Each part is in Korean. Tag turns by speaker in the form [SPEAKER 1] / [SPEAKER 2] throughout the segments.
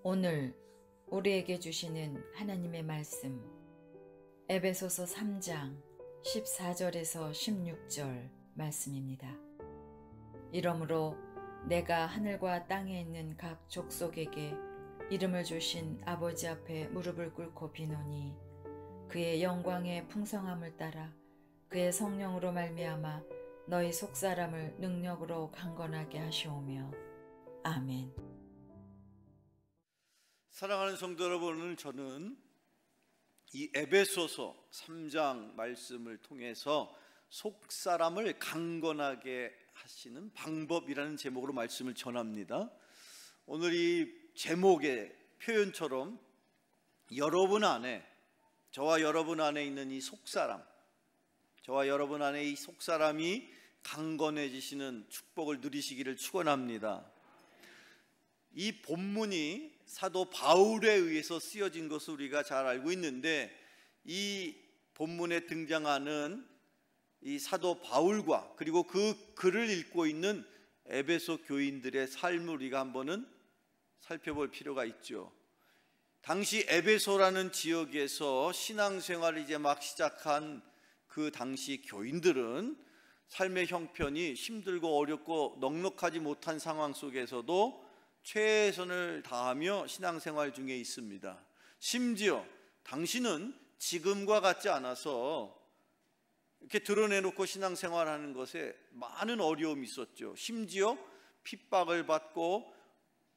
[SPEAKER 1] 오늘 우리에게 주시는 하나님의 말씀, 에베소서 3장 14절에서 16절 말씀입니다. 이러므로 내가 하늘과 땅에 있는 각 족속에게 이름을 주신 아버지 앞에 무릎을 꿇고 비노니 그의 영광의 풍성함을 따라 그의 성령으로 말미암아 너희 속사람을 능력으로 강건하게 하시오며. 아멘.
[SPEAKER 2] 사랑하는 성도 여러분, 오늘 저는 이 에베소서 3장 말씀을 통해서 속사람을 강건하게 하시는 방법이라는 제목으로 말씀을 전합니다. 오늘 이 제목의 표현처럼 여러분 안에, 저와 여러분 안에 있는 이 속사람, 저와 여러분 안에 이 속사람이 강건해지시는 축복을 누리시기를 축원합니다. 이 본문이 사도 바울에 의해서 쓰여진 것을 우리가 잘 알고 있는데, 이 본문에 등장하는 이 사도 바울과 그리고 그 글을 읽고 있는 에베소 교인들의 삶을 우리가 한번은 살펴볼 필요가 있죠. 당시 에베소라는 지역에서 신앙생활을 이제 막 시작한 그 당시 교인들은 삶의 형편이 힘들고 어렵고 넉넉하지 못한 상황 속에서도 최선을 다하며 신앙생활 중에 있습니다. 심지어 당신은 지금과 같지 않아서 이렇게 드러내놓고 신앙생활하는 것에 많은 어려움이 있었죠. 심지어 핍박을 받고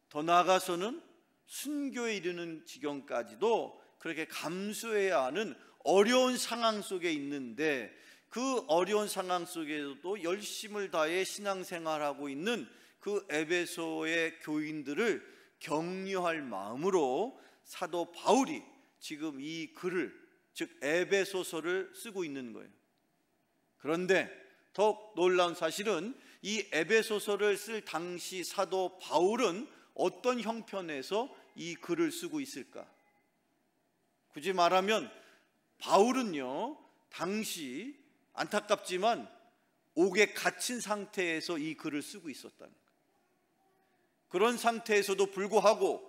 [SPEAKER 2] 더 나아가서는 순교에 이르는 지경까지도 그렇게 감수해야 하는 어려운 상황 속에 있는데, 그 어려운 상황 속에서도 열심을 다해 신앙생활하고 있는 그 에베소의 교인들을 격려할 마음으로 사도 바울이 지금 이 글을, 즉 에베소서를 쓰고 있는 거예요. 그런데 더 놀라운 사실은 이 에베소서를 쓸 당시 사도 바울은 어떤 형편에서 이 글을 쓰고 있을까? 굳이 말하면 바울은요, 당시 안타깝지만 옥에 갇힌 상태에서 이 글을 쓰고 있었다는 거예요. 그런 상태에서도 불구하고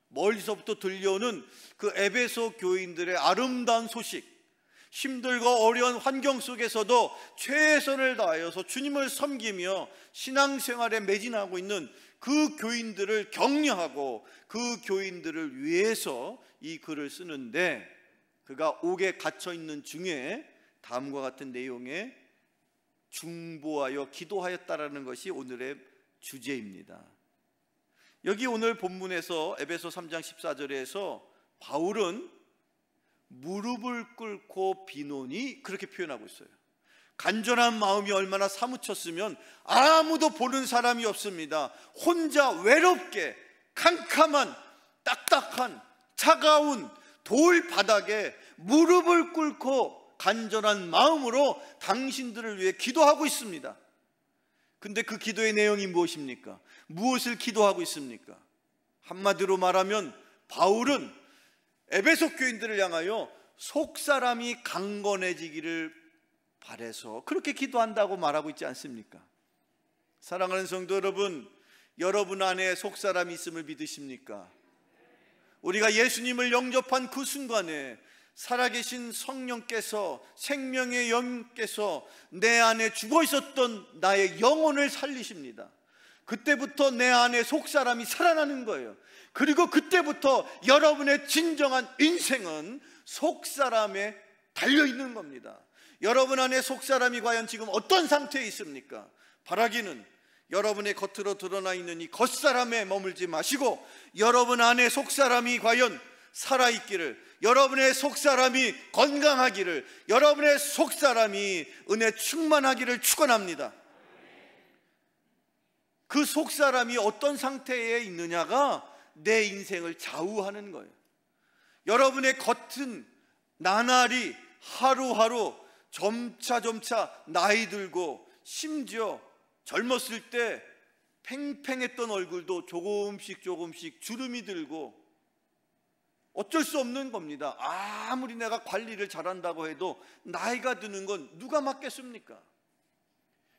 [SPEAKER 2] 멀리서부터 들려오는 그 에베소 교인들의 아름다운 소식, 힘들고 어려운 환경 속에서도 최선을 다하여서 주님을 섬기며 신앙생활에 매진하고 있는 그 교인들을 격려하고 그 교인들을 위해서 이 글을 쓰는데, 그가 옥에 갇혀 있는 중에 다음과 같은 내용의 중보하여 기도하였다라는 것이 오늘의 주제입니다. 여기 오늘 본문에서 에베소 3장 14절에서 바울은 무릎을 꿇고 비노니 그렇게 표현하고 있어요. 간절한 마음이 얼마나 사무쳤으면 아무도 보는 사람이 없습니다. 혼자 외롭게 캄캄한 딱딱한 차가운 돌 바닥에 무릎을 꿇고 간절한 마음으로 당신들을 위해 기도하고 있습니다. 근데 그 기도의 내용이 무엇입니까? 무엇을 기도하고 있습니까? 한마디로 말하면 바울은 에베소 교인들을 향하여 속사람이 강건해지기를 바라서 그렇게 기도한다고 말하고 있지 않습니까? 사랑하는 성도 여러분, 여러분 안에 속사람이 있음을 믿으십니까? 우리가 예수님을 영접한 그 순간에 살아계신 성령께서, 생명의 영께서 내 안에 죽어 있었던 나의 영혼을 살리십니다. 그때부터 내 안에 속사람이 살아나는 거예요. 그리고 그때부터 여러분의 진정한 인생은 속사람에 달려있는 겁니다. 여러분 안에 속사람이 과연 지금 어떤 상태에 있습니까? 바라기는 여러분의 겉으로 드러나 있는 이 겉사람에 머물지 마시고 여러분 안에 속사람이 과연 살아있기를, 여러분의 속사람이 건강하기를, 여러분의 속사람이 은혜 충만하기를 축원합니다. 그 속사람이 어떤 상태에 있느냐가 내 인생을 좌우하는 거예요. 여러분의 겉은 나날이 하루하루 점차 나이 들고, 심지어 젊었을 때 팽팽했던 얼굴도 조금씩 주름이 들고 어쩔 수 없는 겁니다. 아무리 내가 관리를 잘한다고 해도 나이가 드는 건 누가 막겠습니까?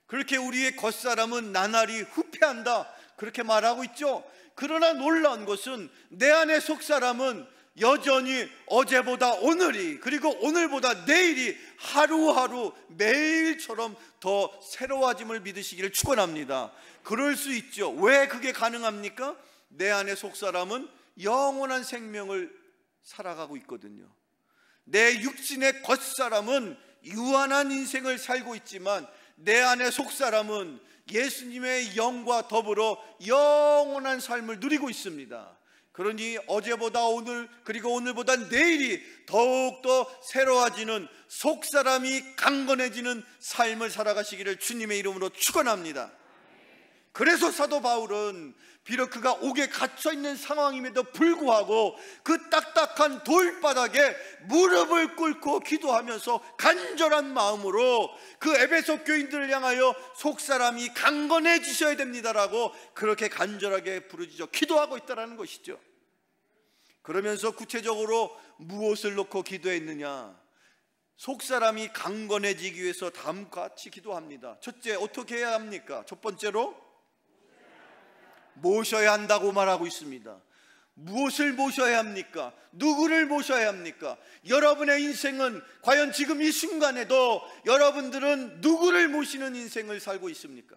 [SPEAKER 2] 그렇게 우리의 겉사람은 나날이 후패한다, 그렇게 말하고 있죠. 그러나 놀라운 것은 내 안의 속사람은 여전히 어제보다 오늘이, 그리고 오늘보다 내일이 하루하루 매일처럼 더 새로워짐을 믿으시기를 축원합니다. 그럴 수 있죠. 왜 그게 가능합니까? 내 안의 속사람은 영원한 생명을 살아가고 있거든요. 내 육신의 겉사람은 유한한 인생을 살고 있지만 내 안의 속사람은 예수님의 영과 더불어 영원한 삶을 누리고 있습니다. 그러니 어제보다 오늘, 그리고 오늘보다 내일이 더욱더 새로워지는, 속사람이 강건해지는 삶을 살아가시기를 주님의 이름으로 축원합니다. 그래서 사도 바울은 비록 그가 옥에 갇혀있는 상황임에도 불구하고 그 딱딱한 돌바닥에 무릎을 꿇고 기도하면서 간절한 마음으로 그 에베소 교인들을 향하여 속사람이 강건해지셔야 됩니다라고 그렇게 간절하게 부르짖어 기도하고 있다는 것이죠. 그러면서 구체적으로 무엇을 놓고 기도했느냐? 속사람이 강건해지기 위해서 다음과 같이 기도합니다. 첫째, 어떻게 해야 합니까? 첫 번째로 모셔야 한다고 말하고 있습니다. 무엇을 모셔야 합니까? 누구를 모셔야 합니까? 여러분의 인생은 과연 지금 이 순간에도 여러분들은 누구를 모시는 인생을 살고 있습니까?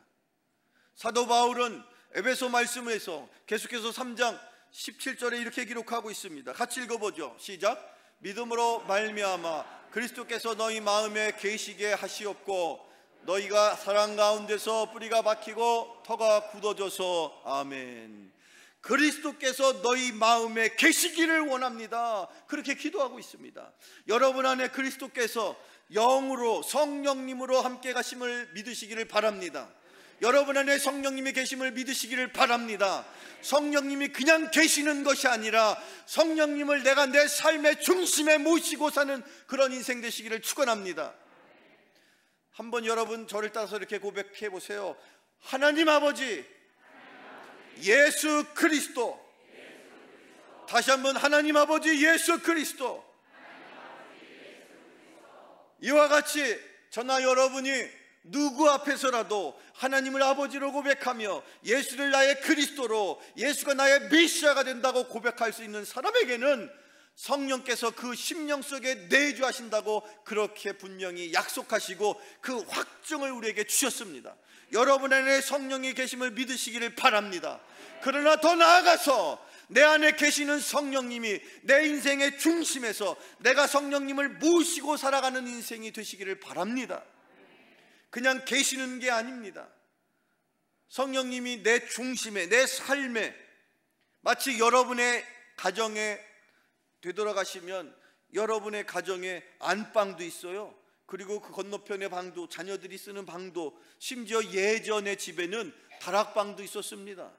[SPEAKER 2] 사도 바울은 에베소 말씀에서 계속해서 3장 17절에 이렇게 기록하고 있습니다. 같이 읽어보죠. 시작. 믿음으로 말미암아 그리스도께서 너희 마음에 계시게 하시옵고 너희가 사랑 가운데서 뿌리가 박히고 터가 굳어져서. 아멘. 그리스도께서 너희 마음에 계시기를 원합니다. 그렇게 기도하고 있습니다. 여러분 안에 그리스도께서 영으로 성령님으로 함께 가심을 믿으시기를 바랍니다. 여러분 안에 성령님이 계심을 믿으시기를 바랍니다. 성령님이 그냥 계시는 것이 아니라 성령님을 내가 내 삶의 중심에 모시고 사는 그런 인생 되시기를 축원합니다. 한번 여러분 저를 따라서 이렇게 고백해 보세요. 하나님 아버지, 예수 그리스도. 다시 한번 하나님 아버지 예수 그리스도. 이와 같이 저나 여러분이 누구 앞에서라도 하나님을 아버지로 고백하며 예수를 나의 그리스도로, 예수가 나의 메시아가 된다고 고백할 수 있는 사람에게는 성령께서 그 심령 속에 내주하신다고 그렇게 분명히 약속하시고 그 확증을 우리에게 주셨습니다. 여러분 안에 성령이 계심을 믿으시기를 바랍니다. 그러나 더 나아가서 내 안에 계시는 성령님이 내 인생의 중심에서 내가 성령님을 모시고 살아가는 인생이 되시기를 바랍니다. 그냥 계시는 게 아닙니다. 성령님이 내 중심에, 내 삶에, 마치 여러분의 가정에 되돌아가시면 여러분의 가정에 안방도 있어요. 그리고 그 건너편의 방도, 자녀들이 쓰는 방도, 심지어 예전의 집에는 다락방도 있었습니다.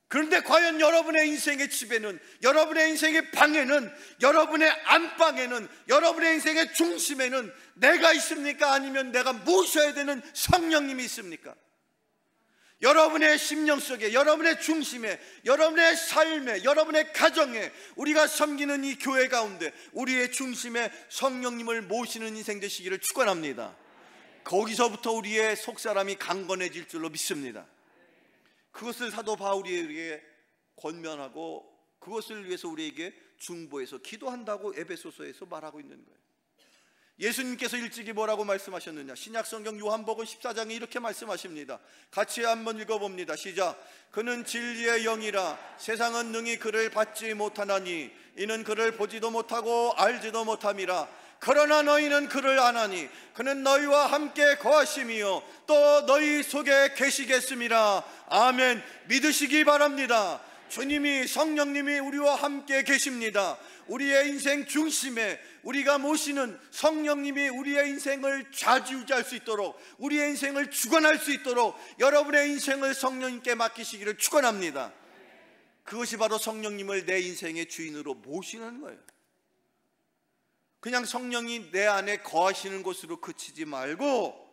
[SPEAKER 2] 그런데 과연 여러분의 인생의 집에는, 여러분의 인생의 방에는, 여러분의 안방에는, 여러분의 인생의 중심에는 내가 있습니까? 아니면 내가 모셔야 되는 성령님이 있습니까? 여러분의 심령 속에, 여러분의 중심에, 여러분의 삶에, 여러분의 가정에, 우리가 섬기는 이 교회 가운데 우리의 중심에 성령님을 모시는 인생 되시기를 축원합니다. 거기서부터 우리의 속사람이 강건해질 줄로 믿습니다. 그것을 사도 바울이 우리에게 권면하고 그것을 위해서 우리에게 중보해서 기도한다고 에베소서에서 말하고 있는 거예요. 예수님께서 일찍이 뭐라고 말씀하셨느냐? 신약성경 요한복음 14장에 이렇게 말씀하십니다. 같이 한번 읽어봅니다. 시작. 그는 진리의 영이라 세상은 능히 그를 받지 못하나니 이는 그를 보지도 못하고 알지도 못함이라. 그러나 너희는 그를 아나니 그는 너희와 함께 거하심이요 또 너희 속에 계시겠음이라. 아멘. 믿으시기 바랍니다. 주님이, 성령님이 우리와 함께 계십니다. 우리의 인생 중심에 우리가 모시는 성령님이 우리의 인생을 좌지우지할 수 있도록, 우리의 인생을 주관할 수 있도록 여러분의 인생을 성령님께 맡기시기를 축원합니다. 그것이 바로 성령님을 내 인생의 주인으로 모시는 거예요. 그냥 성령이 내 안에 거하시는 곳으로 그치지 말고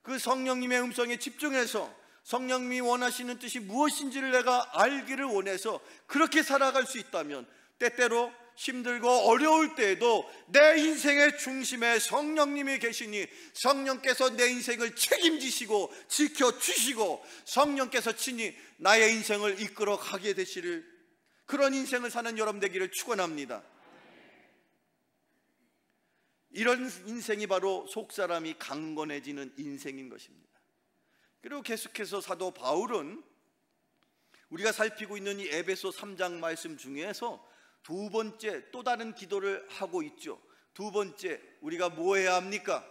[SPEAKER 2] 그 성령님의 음성에 집중해서 성령님이 원하시는 뜻이 무엇인지를 내가 알기를 원해서 그렇게 살아갈 수 있다면 때때로 힘들고 어려울 때에도 내 인생의 중심에 성령님이 계시니 성령께서 내 인생을 책임지시고 지켜주시고 성령께서 친히 나의 인생을 이끌어 가게 되시를, 그런 인생을 사는 여러분 되기를 축원합니다. 이런 인생이 바로 속사람이 강건해지는 인생인 것입니다. 그리고 계속해서 사도 바울은 우리가 살피고 있는 이 에베소 3장 말씀 중에서 두 번째 또 다른 기도를 하고 있죠. 두 번째, 우리가 뭐 해야 합니까?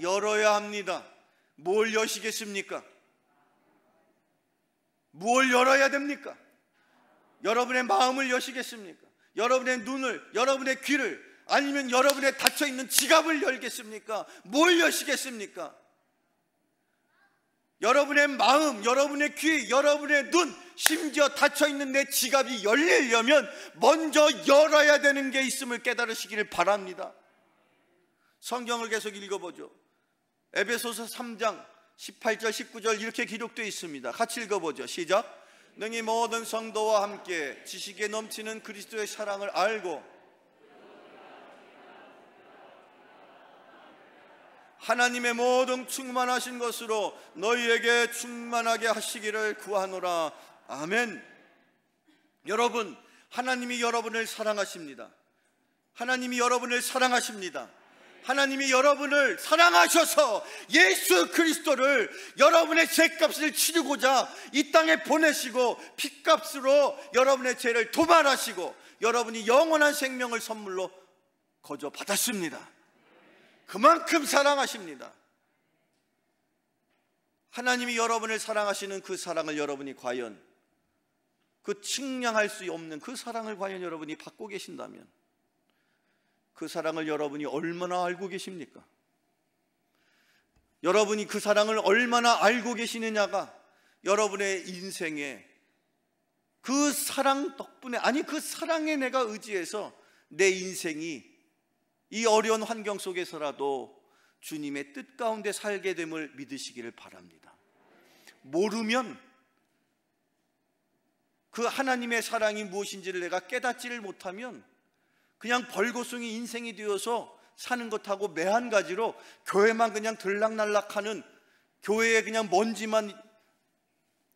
[SPEAKER 2] 열어야 합니다. 뭘 여시겠습니까? 뭘 열어야 됩니까? 여러분의 마음을 여시겠습니까? 여러분의 눈을, 여러분의 귀를, 아니면 여러분의 닫혀있는 지갑을 열겠습니까? 뭘 여시겠습니까? 여러분의 마음, 여러분의 귀, 여러분의 눈, 심지어 닫혀있는 내 지갑이 열리려면 먼저 열어야 되는 게 있음을 깨달으시기를 바랍니다. 성경을 계속 읽어보죠. 에베소서 3장 18절 19절 이렇게 기록되어 있습니다. 같이 읽어보죠. 시작. 능히 모든 성도와 함께 지식에 넘치는 그리스도의 사랑을 알고 하나님의 모든 충만하신 것으로 너희에게 충만하게 하시기를 구하노라. 아멘. 여러분, 하나님이 여러분을 사랑하십니다. 하나님이 여러분을 사랑하십니다. 하나님이 여러분을 사랑하셔서 예수 그리스도를 여러분의 죄값을 치르고자 이 땅에 보내시고 피값으로 여러분의 죄를 도말하시고 여러분이 영원한 생명을 선물로 거저 받았습니다. 그만큼 사랑하십니다. 하나님이 여러분을 사랑하시는 그 사랑을 여러분이 과연, 그 측량할 수 없는 그 사랑을 과연 여러분이 받고 계신다면 그 사랑을 여러분이 얼마나 알고 계십니까? 여러분이 그 사랑을 얼마나 알고 계시느냐가 여러분의 인생에 그 사랑 덕분에, 아니 그 사랑에 내가 의지해서 내 인생이 이 어려운 환경 속에서라도 주님의 뜻 가운데 살게 됨을 믿으시기를 바랍니다. 모르면 그 하나님의 사랑이 무엇인지를 내가 깨닫지를 못하면 그냥 벌거숭이 인생이 되어서 사는 것하고 매한가지로 교회만 그냥 들락날락하는, 교회에 그냥 먼지만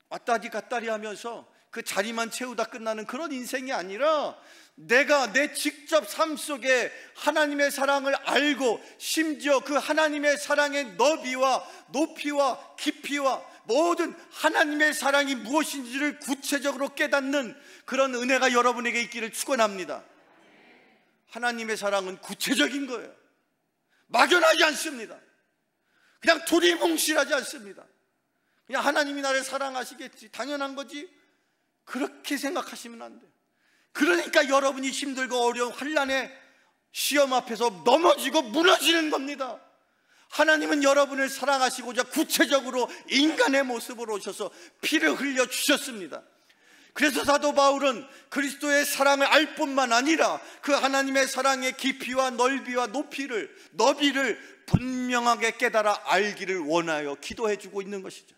[SPEAKER 2] 왔다리 갔다리 하면서 그 자리만 채우다 끝나는 그런 인생이 아니라 내가 내 직접 삶 속에 하나님의 사랑을 알고 심지어 그 하나님의 사랑의 너비와 높이와 깊이와 모든 하나님의 사랑이 무엇인지를 구체적으로 깨닫는 그런 은혜가 여러분에게 있기를 축원합니다. 하나님의 사랑은 구체적인 거예요. 막연하지 않습니다. 그냥 두리뭉실하지 않습니다. 그냥 하나님이 나를 사랑하시겠지, 당연한 거지, 그렇게 생각하시면 안 돼요. 그러니까 여러분이 힘들고 어려운 환난의 시험 앞에서 넘어지고 무너지는 겁니다. 하나님은 여러분을 사랑하시고자 구체적으로 인간의 모습으로 오셔서 피를 흘려 주셨습니다. 그래서 사도 바울은 그리스도의 사랑을 알 뿐만 아니라 그 하나님의 사랑의 깊이와 넓이와 너비를 분명하게 깨달아 알기를 원하여 기도해 주고 있는 것이죠.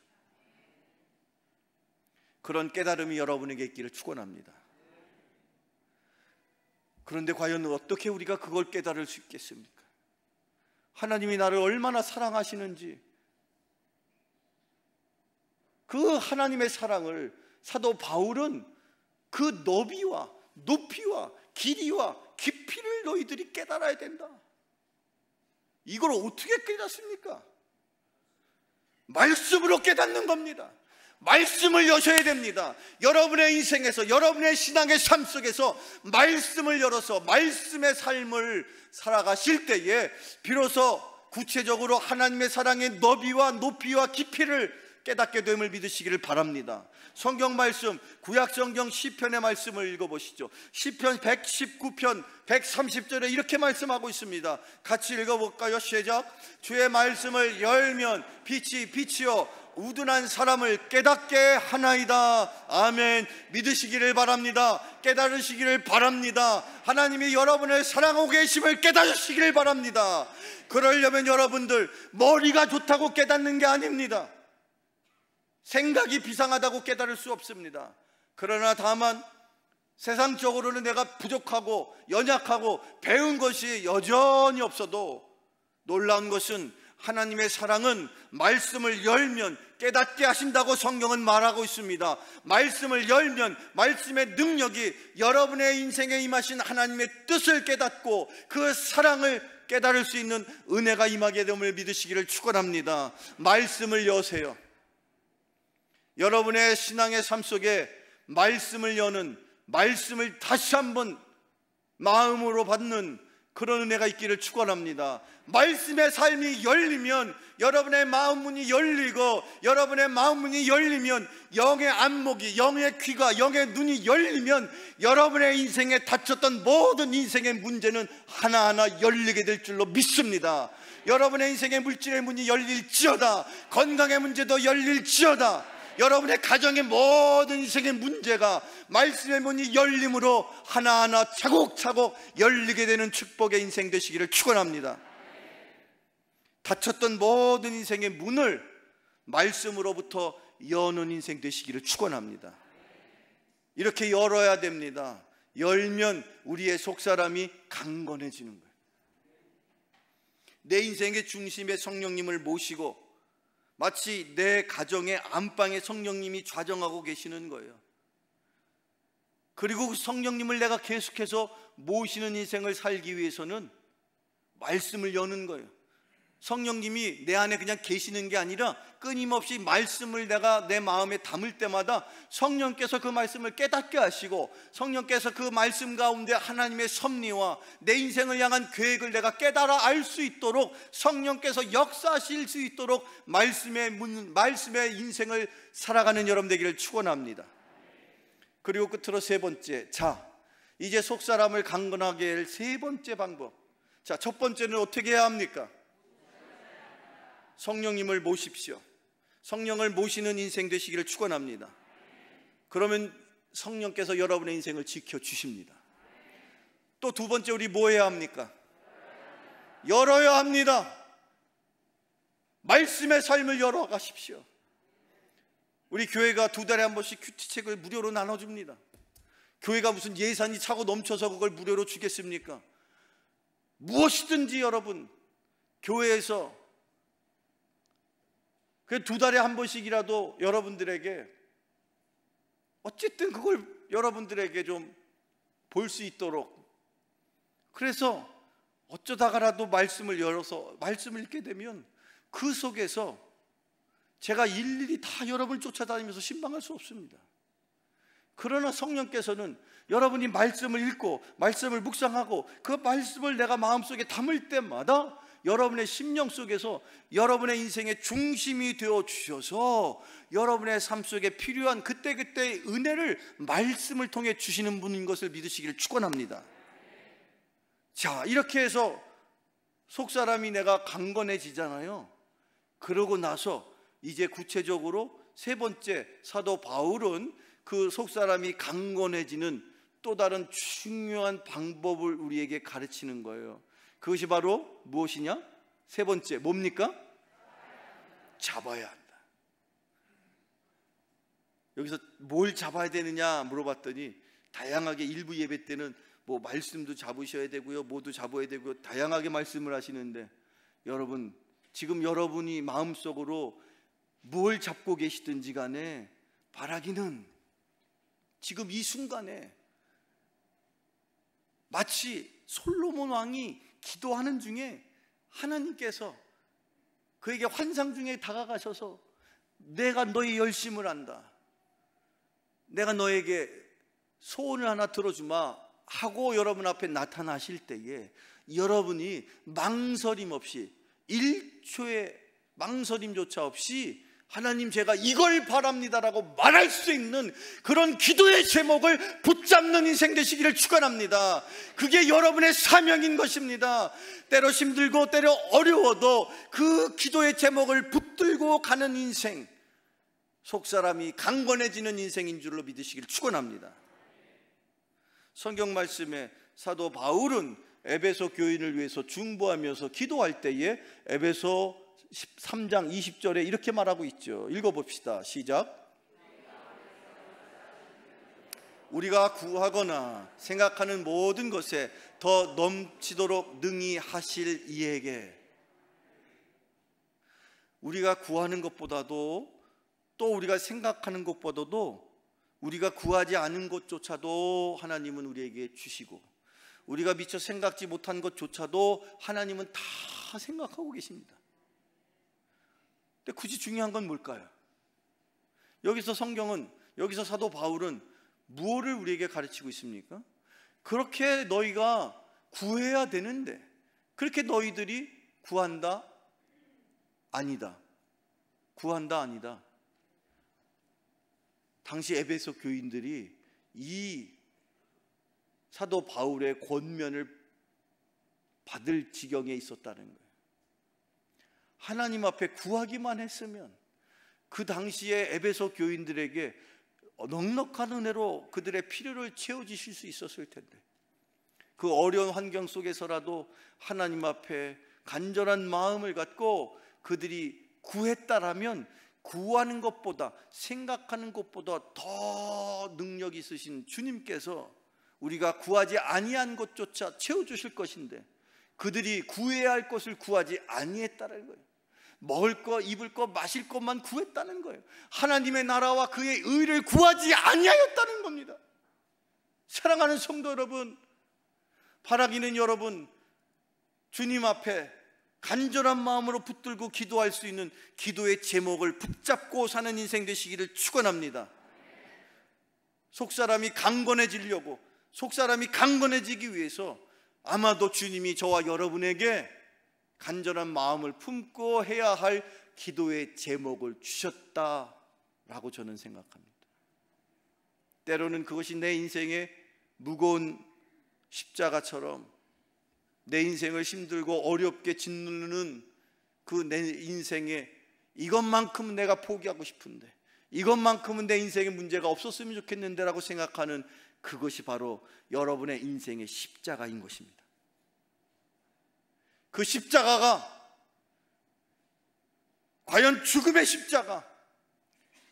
[SPEAKER 2] 그런 깨달음이 여러분에게 있기를 축원합니다. 그런데 과연 어떻게 우리가 그걸 깨달을 수 있겠습니까? 하나님이 나를 얼마나 사랑하시는지, 그 하나님의 사랑을 사도 바울은 그 너비와 높이와 길이와 깊이를 너희들이 깨달아야 된다. 이걸 어떻게 깨닫습니까? 말씀으로 깨닫는 겁니다. 말씀을 여셔야 됩니다. 여러분의 인생에서, 여러분의 신앙의 삶 속에서 말씀을 열어서 말씀의 삶을 살아가실 때에 비로소 구체적으로 하나님의 사랑의 너비와 높이와 깊이를 깨닫게 됨을 믿으시기를 바랍니다. 성경 말씀, 구약성경 시편의 말씀을 읽어보시죠. 시편 119편 130절에 이렇게 말씀하고 있습니다. 같이 읽어볼까요? 시작. 주의 말씀을 열면 빛이 빛이요 우둔한 사람을 깨닫게 하나이다. 아멘. 믿으시기를 바랍니다. 깨달으시기를 바랍니다. 하나님이 여러분을 사랑하고 계심을 깨달으시기를 바랍니다. 그러려면 여러분들 머리가 좋다고 깨닫는 게 아닙니다. 생각이 비상하다고 깨달을 수 없습니다. 그러나 다만 세상적으로는 내가 부족하고 연약하고 배운 것이 여전히 없어도 놀라운 것은 하나님의 사랑은 말씀을 열면 깨닫게 하신다고 성경은 말하고 있습니다. 말씀을 열면 말씀의 능력이 여러분의 인생에 임하신 하나님의 뜻을 깨닫고 그 사랑을 깨달을 수 있는 은혜가 임하게 됨을 믿으시기를 축원합니다. 말씀을 여세요. 여러분의 신앙의 삶 속에 말씀을 여는, 말씀을 다시 한번 마음으로 받는 그런 은혜가 있기를 축원합니다. 말씀의 삶이 열리면 여러분의 마음 문이 열리고, 여러분의 마음 문이 열리면 영의 안목이, 영의 귀가, 영의 눈이 열리면 여러분의 인생에 닫혔던 모든 인생의 문제는 하나하나 열리게 될 줄로 믿습니다. 여러분의 인생의 물질의 문이 열릴지어다, 건강의 문제도 열릴지어다, 여러분의 가정의 모든 인생의 문제가 말씀의 문이 열림으로 하나하나 차곡차곡 열리게 되는 축복의 인생 되시기를 축원합니다. 닫혔던 모든 인생의 문을 말씀으로부터 여는 인생 되시기를 축원합니다. 이렇게 열어야 됩니다. 열면 우리의 속사람이 강건해지는 거예요. 내 인생의 중심에 성령님을 모시고 마치 내 가정의 안방에 성령님이 좌정하고 계시는 거예요. 그리고 그 성령님을 내가 계속해서 모시는 인생을 살기 위해서는 말씀을 여는 거예요. 성령님이 내 안에 그냥 계시는 게 아니라 끊임없이 말씀을 내가 내 마음에 담을 때마다 성령께서 그 말씀을 깨닫게 하시고, 성령께서 그 말씀 가운데 하나님의 섭리와 내 인생을 향한 계획을 내가 깨달아 알 수 있도록 성령께서 역사하실 수 있도록 말씀의 인생을 살아가는 여러분 되기를 축원합니다. 그리고 끝으로 세 번째, 자, 이제 속사람을 강건하게 할 세 번째 방법. 자, 첫 번째는 어떻게 해야 합니까? 성령님을 모십시오. 성령을 모시는 인생 되시기를 축원합니다. 그러면 성령께서 여러분의 인생을 지켜주십니다. 또 두 번째, 우리 뭐 해야 합니까? 열어야 합니다. 말씀의 삶을 열어가십시오. 우리 교회가 2달에 한 번씩 큐티책을 무료로 나눠줍니다. 교회가 무슨 예산이 차고 넘쳐서 그걸 무료로 주겠습니까? 무엇이든지 여러분, 교회에서 그 2달에 한 번씩이라도 여러분들에게 어쨌든 그걸 여러분들에게 좀 볼 수 있도록, 그래서 어쩌다가라도 말씀을 열어서 말씀을 읽게 되면 그 속에서 제가 일일이 다 여러분을 쫓아다니면서 신방할 수 없습니다. 그러나 성령께서는 여러분이 말씀을 읽고 말씀을 묵상하고 그 말씀을 내가 마음속에 담을 때마다 여러분의 심령 속에서 여러분의 인생의 중심이 되어 주셔서 여러분의 삶 속에 필요한 그때그때의 은혜를 말씀을 통해 주시는 분인 것을 믿으시기를 축원합니다. 자, 이렇게 해서 속사람이 내가 강건해지잖아요. 그러고 나서 이제 구체적으로 세 번째, 사도 바울은 그 속사람이 강건해지는 또 다른 중요한 방법을 우리에게 가르치는 거예요. 그것이 바로 무엇이냐? 세 번째, 뭡니까? 잡아야 한다. 여기서 뭘 잡아야 되느냐 물어봤더니 다양하게 일부 예배 때는 뭐 말씀도 잡으셔야 되고요, 뭐도 잡아야 되고요, 다양하게 말씀을 하시는데, 여러분 지금 여러분이 마음속으로 뭘 잡고 계시든지 간에 바라기는 지금 이 순간에 마치 솔로몬 왕이 기도하는 중에 하나님께서 그에게 환상 중에 다가가셔서 내가 너의 열심을 안다, 내가 너에게 소원을 하나 들어주마 하고 여러분 앞에 나타나실 때에 여러분이 망설임 없이, 1초의 망설임조차 없이 하나님 제가 이걸 바랍니다라고 말할 수 있는 그런 기도의 제목을 붙잡는 인생 되시기를 축원합니다. 그게 여러분의 사명인 것입니다. 때로 힘들고 때로 어려워도 그 기도의 제목을 붙들고 가는 인생, 속사람이 강건해지는 인생인 줄로 믿으시기를 축원합니다. 성경 말씀에 사도 바울은 에베소 교인을 위해서 중보하면서 기도할 때에 에베소 13장 20절에 이렇게 말하고 있죠. 읽어봅시다. 시작. 우리가 구하거나 생각하는 모든 것에 더 넘치도록 능히 하실 이에게. 우리가 구하는 것보다도, 또 우리가 생각하는 것보다도, 우리가 구하지 않은 것조차도 하나님은 우리에게 주시고, 우리가 미처 생각지 못한 것조차도 하나님은 다 생각하고 계십니다. 근데 굳이 중요한 건 뭘까요? 여기서 성경은, 여기서 사도 바울은 무엇을 우리에게 가르치고 있습니까? 그렇게 너희가 구해야 되는데, 그렇게 너희들이 구한다? 아니다. 구한다? 아니다. 당시 에베소 교인들이 이 사도 바울의 권면을 받을 지경에 있었다는 거예요. 하나님 앞에 구하기만 했으면 그 당시에 에베소 교인들에게 넉넉한 은혜로 그들의 필요를 채워주실 수 있었을 텐데, 그 어려운 환경 속에서라도 하나님 앞에 간절한 마음을 갖고 그들이 구했다라면, 구하는 것보다, 생각하는 것보다 더 능력 있으신 주님께서 우리가 구하지 아니한 것조차 채워주실 것인데, 그들이 구해야 할 것을 구하지 아니했다는 거예요. 먹을 것, 입을 것, 마실 것만 구했다는 거예요. 하나님의 나라와 그의 의를 구하지 아니하였다는 겁니다. 사랑하는 성도 여러분, 바라기는 여러분, 주님 앞에 간절한 마음으로 붙들고 기도할 수 있는 기도의 제목을 붙잡고 사는 인생 되시기를 축원합니다. 속사람이 강건해지려고, 속사람이 강건해지기 위해서 아마도 주님이 저와 여러분에게 간절한 마음을 품고 해야 할 기도의 제목을 주셨다라고 저는 생각합니다. 때로는 그것이 내 인생의 무거운 십자가처럼, 내 인생을 힘들고 어렵게 짓누르는 그 내 인생에 이것만큼은 내가 포기하고 싶은데, 이것만큼은 내 인생에 문제가 없었으면 좋겠는데 라고 생각하는 그것이 바로 여러분의 인생의 십자가인 것입니다. 그 십자가가 과연 죽음의 십자가,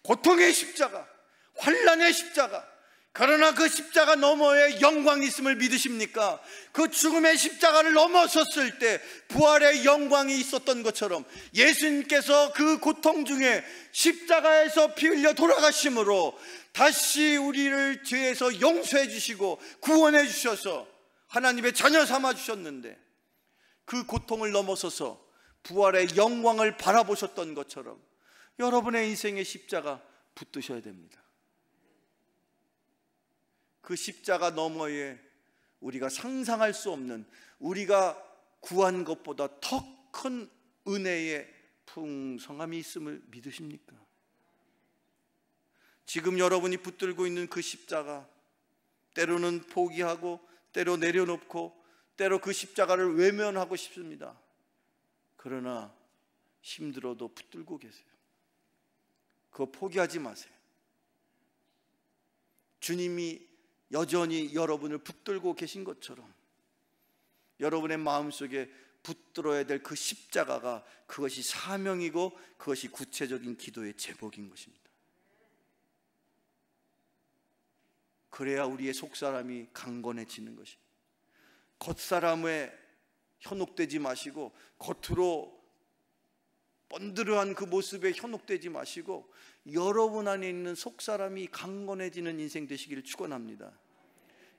[SPEAKER 2] 고통의 십자가, 환난의 십자가, 그러나 그 십자가 너머에 영광이 있음을 믿으십니까? 그 죽음의 십자가를 넘어섰을 때 부활의 영광이 있었던 것처럼, 예수님께서 그 고통 중에 십자가에서 피 흘려 돌아가심으로 다시 우리를 죄에서 용서해 주시고 구원해 주셔서 하나님의 자녀 삼아 주셨는데, 그 고통을 넘어서서 부활의 영광을 바라보셨던 것처럼 여러분의 인생의 십자가 붙드셔야 됩니다. 그 십자가 너머에 우리가 상상할 수 없는, 우리가 구한 것보다 더 큰 은혜의 풍성함이 있음을 믿으십니까? 지금 여러분이 붙들고 있는 그 십자가, 때로는 포기하고, 때로 내려놓고, 때로 그 십자가를 외면하고 싶습니다. 그러나 힘들어도 붙들고 계세요. 그거 포기하지 마세요. 주님이 여전히 여러분을 붙들고 계신 것처럼 여러분의 마음속에 붙들어야 될 그 십자가가, 그것이 사명이고 그것이 구체적인 기도의 제목인 것입니다. 그래야 우리의 속사람이 강건해지는 것입니다. 겉사람에 현혹되지 마시고, 겉으로 번드르한 그 모습에 현혹되지 마시고, 여러분 안에 있는 속사람이 강건해지는 인생 되시기를 축원합니다.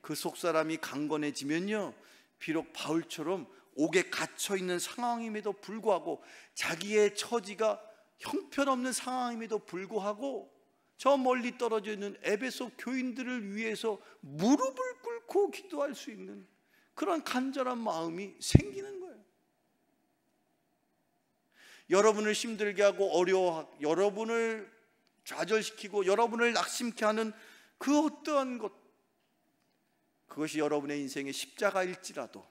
[SPEAKER 2] 그 속사람이 강건해지면요, 비록 바울처럼 옥에 갇혀있는 상황임에도 불구하고, 자기의 처지가 형편없는 상황임에도 불구하고 저 멀리 떨어져 있는 에베소 교인들을 위해서 무릎을 꿇고 기도할 수 있는 그런 간절한 마음이 생기는 거예요. 여러분을 힘들게 하고 어려워하고, 여러분을 좌절시키고 여러분을 낙심케 하는 그 어떠한 것, 그것이 여러분의 인생의 십자가일지라도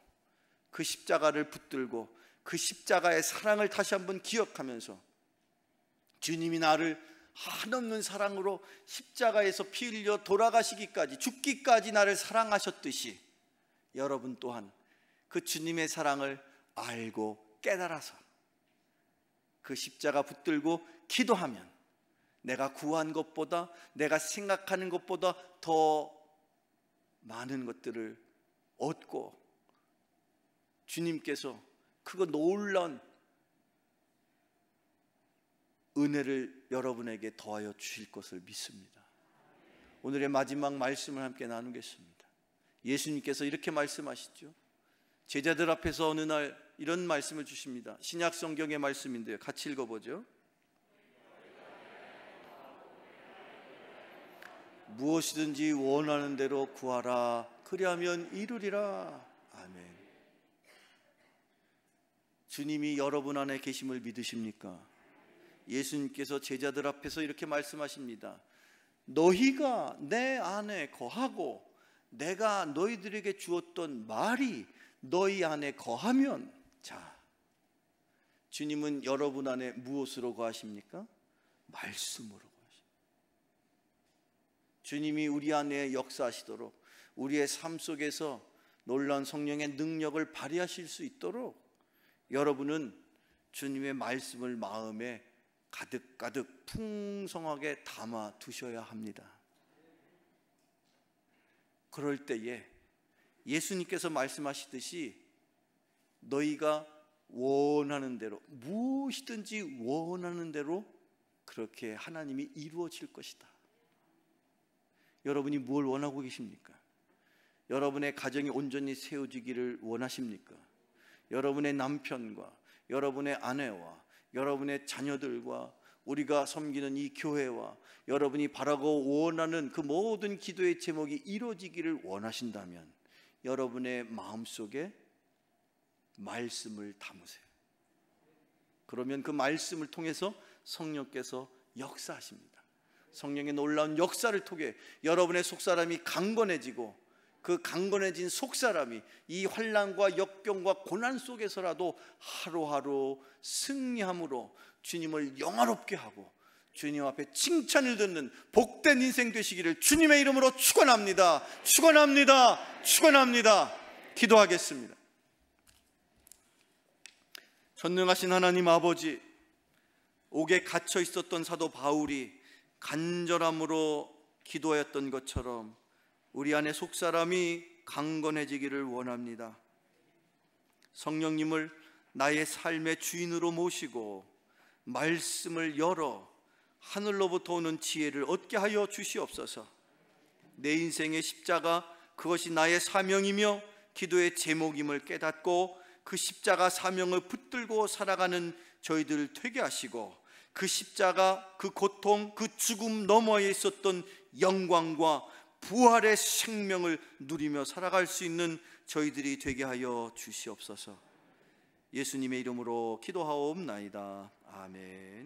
[SPEAKER 2] 그 십자가를 붙들고 그 십자가의 사랑을 다시 한번 기억하면서, 주님이 나를 한없는 사랑으로 십자가에서 피 흘려 돌아가시기까지, 죽기까지 나를 사랑하셨듯이 여러분 또한 그 주님의 사랑을 알고 깨달아서 그 십자가 붙들고 기도하면, 내가 구한 것보다, 내가 생각하는 것보다 더 많은 것들을 얻고 주님께서 크고 놀라운 은혜를 여러분에게 더하여 주실 것을 믿습니다. 오늘의 마지막 말씀을 함께 나누겠습니다. 예수님께서 이렇게 말씀하시죠. 제자들 앞에서 어느 날 이런 말씀을 주십니다. 신약 성경의 말씀인데요, 같이 읽어보죠. 무엇이든지 원하는 대로 구하라, 그리하면 이루리라. 아멘. 주님이 여러분 안에 계심을 믿으십니까? 예수님께서 제자들 앞에서 이렇게 말씀하십니다. 너희가 내 안에 거하고 내가 너희들에게 주었던 말이 너희 안에 거하면, 자, 주님은 여러분 안에 무엇으로 거하십니까? 말씀으로 거하십니다. 주님이 우리 안에 역사하시도록, 우리의 삶 속에서 놀라운 성령의 능력을 발휘하실 수 있도록 여러분은 주님의 말씀을 마음에 가득가득 풍성하게 담아 두셔야 합니다. 그럴 때에 예수님께서 말씀하시듯이 너희가 원하는 대로, 무엇이든지 원하는 대로 그렇게 하나님이 이루어질 것이다. 여러분이 뭘 원하고 계십니까? 여러분의 가정이 온전히 세워지기를 원하십니까? 여러분의 남편과 여러분의 아내와 여러분의 자녀들과 우리가 섬기는 이 교회와 여러분이 바라고 원하는 그 모든 기도의 제목이 이루어지기를 원하신다면 여러분의 마음속에 말씀을 담으세요. 그러면 그 말씀을 통해서 성령께서 역사하십니다. 성령의 놀라운 역사를 통해 여러분의 속사람이 강건해지고, 그 강건해진 속사람이 이 환난과 역경과 고난 속에서라도 하루하루 승리함으로 주님을 영화롭게 하고 주님 앞에 칭찬을 듣는 복된 인생 되시기를 주님의 이름으로 축원합니다. 축원합니다. 축원합니다. 기도하겠습니다. 전능하신 하나님 아버지, 옥에 갇혀 있었던 사도 바울이 간절함으로 기도하였던 것처럼 우리 안에 속사람이 강건해지기를 원합니다. 성령님을 나의 삶의 주인으로 모시고 말씀을 열어 하늘로부터 오는 지혜를 얻게 하여 주시옵소서. 내 인생의 십자가, 그것이 나의 사명이며 기도의 제목임을 깨닫고 그 십자가 사명을 붙들고 살아가는 저희들을 되게 하시고, 그 십자가, 그 고통, 그 죽음 너머에 있었던 영광과 부활의 생명을 누리며 살아갈 수 있는 저희들이 되게 하여 주시옵소서. 예수님의 이름으로 기도하옵나이다. 아멘.